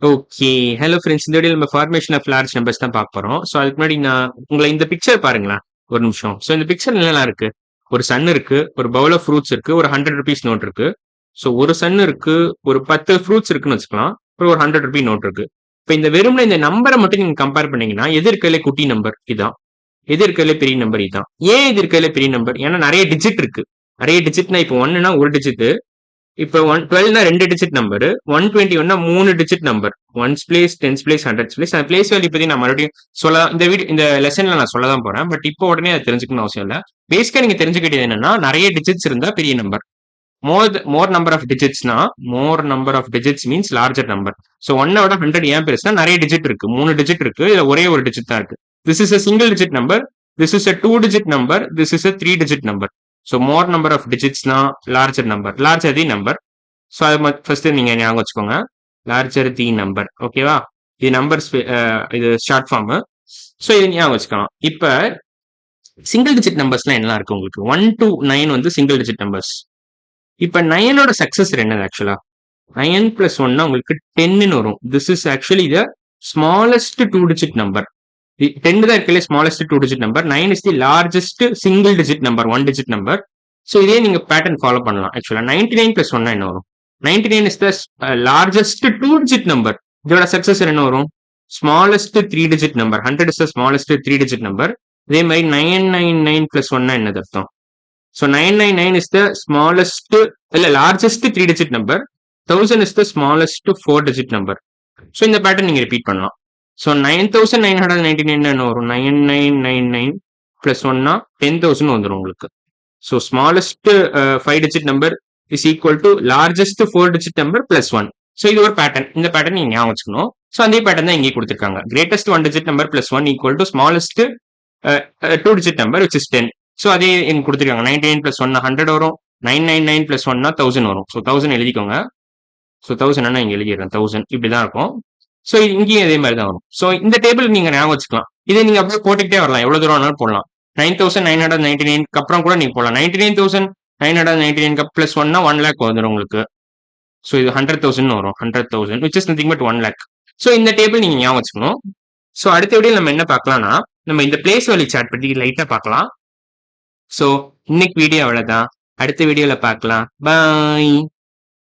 Okay. Hello friends. இந்த வீடியோல நம்ம ஃபார்மேஷன் ஆஃப் லார்ஜ் நம்பர்ஸ் தான் பார்க்க போறோம். ஸோ அதுக்கு முன்னாடி நான் உங்கள இந்த பிக்சர் பாருங்களேன். ஒரு நிமிஷம். ஸோ இந்த பிக்சர் என்னலாம் இருக்கு? ஒரு சன் இருக்கு, ஒரு பவுல் ஆஃப் ஃப்ரூட்ஸ் இருக்கு, ஒரு ₹100 நோட் இருக்கு. ஸோ ஒரு சன் இருக்கு, ஒரு 10 ஃப்ரூட்ஸ் இருக்குன்னு வச்சுக்கலாம். அப்புறம் ஒரு ₹100 நோட் இருக்கு. இப்ப இந்த வெறுமனே இந்த நம்பர மட்டும் நீங்க கம்பேர் பண்ணீங்கன்னா, எது இருக்கறதுல குட்டி நம்பர்? இதான். எது இருக்கறதுல பெரிய நம்பர்? இதான். ஏன் இது இருக்கறதுல பெரிய நம்பர்? ஏன்னா நெறைய டிஜிட் இருக்கு. நெறைய டிஜிட்னா இப்போ 1ன்னா ஒரு டிஜிட். இப்ப 12னா 2 டிஜிட் நம்பர், 121னா 3 digit number. Ones place, tens place, hundreds place. அந்த பிளேஸ் வேல்யூ பத்தி நான் மறுபடியும் இந்த லெசன்ல நான் சொல்ல தான் போறேன். பட் இப்போ உடனே அதை தெரிஞ்சுக்கணும் அவசியம் இல்ல. பேசிக்கா நீங்க தெரிஞ்சுக்கிட்டது என்னன்னா, நிறைய டிஜிட்ஸ் இருந்தா பெரிய நம்பர். மோர் நம்பர் ஆஃப் டிஜிட்ஸ்னா, more number of digits means larger number. So 1 விட 100 ஏன் பெருசுனா நிறைய டிஜிட் இருக்கு. 3 டிஜிட் இருக்கு. இதுல ஒரே ஒரு டிஜிட் தான் இருக்கு. This is a single digit number. This is a 2 digit number. This is a 3 digit number. So more number of டிஜிட்ஸ்னா larger number. Larger the number. So அது ஃபர்ஸ்ட் நீங்க ஞாபகம் வச்சுக்கோங்க. Larger the number. ஓகேவா? இது numbers, இது short form. So இது ஞாபகம் வச்சுக்கலாம். இப்ப சிங்கிள் டிஜிட் நம்பர்ஸ்லாம் என்னலாம் இருக்கு உங்களுக்கு? 1 to 9 வந்து சிங்கிள் டிஜிட் நம்பர்ஸ். இப்ப 9ஓட சக்சஸர் என்னது ஆக்சுவலா? 9 பிளஸ் 1னா உங்களுக்கு 10ன்னு வரும். This is actually the smallest 2 digit number. 10 தான் இருக்கல smallest 2 digit number. 9 is the largest single digit number, 1 digit number. So இதே நீங்க பேட்டர்ன் ஃபாலோ பண்ணலாம். ஆக்சுவலா 99 பிளஸ் 1 என்ன வரும்? 99 is the largest 2 digit number. இதோட சக்சஸர் என்ன வரும்? Smallest 3 digit number. 100 is the smallest 3 digit number. இதே மாதிரி 999 plus 1 என்னது அர்த்தம்? So 999 is the smallest, இல்ல largest 3 digit number. 1000 is the smallest 4 digit number. So இந்த பேட்டர்ன் நீங்க ரிப்பீட் பண்ணலாம். So 9999 என்ன வரும்? 9999 plus 1னா 10,000 வந்துரும் உங்களுக்கு. So smallest 5 digit number is equal to largest 4 digit number plus 1. So இது ஒரு பேட்டர்ன். இந்த பேட்டர்ன் நீங்க ஞாபகம் வச்சுக்கணும். ஸோ அதே பேட்டர்ன் தான் இங்கே கொடுத்துருக்காங்க. Greatest 1 digit number plus 1 equal to smallest 2 digit number which is 10. So அதே இங்க கொடுத்துருக்காங்க. 99 plus 1 100 வரும். 999 plus 1 1000 வரும். ஸோ 1000 எழுதிக்கோங்க. ஸோ 1000 இங்க எழுதிடுறேன். 1000 இப்படிதான் இருக்கும். ஸோ இங்கேயும் அதே மாதிரி தான் வரும். ஸோ இந்த டேபிள் நீங்க ஞாபகம் வச்சுக்கலாம். இதை நீங்க அப்படியே போட்டுக்கிட்டே வரலாம். எவ்வளவு தூரம் வேணாலும் போடலாம். 9999 அப்புறம் கூட நீங்க போடலாம். 99,999 பிளஸ் 1னா 1 லேக் வந்துடும் உங்களுக்கு. ஸோ இது 100,000 வரும். 100,000 which is nothing but 1 lakh. So இந்த டேபிள் நீங்க ஞாபகம் வச்சுக்கணும். ஸோ அடுத்த வீடியோ நம்ம என்ன பார்க்கலாம்னா, நம்ம இந்த பிளேஸ் வேல்யூ சார்ட் பத்தி லைட்டா பார்க்கலாம். ஸோ இன்னைக்கு வீடியோ அவ்வளவுதான். அடுத்த வீடியோல பார்க்கலாம். பாய்.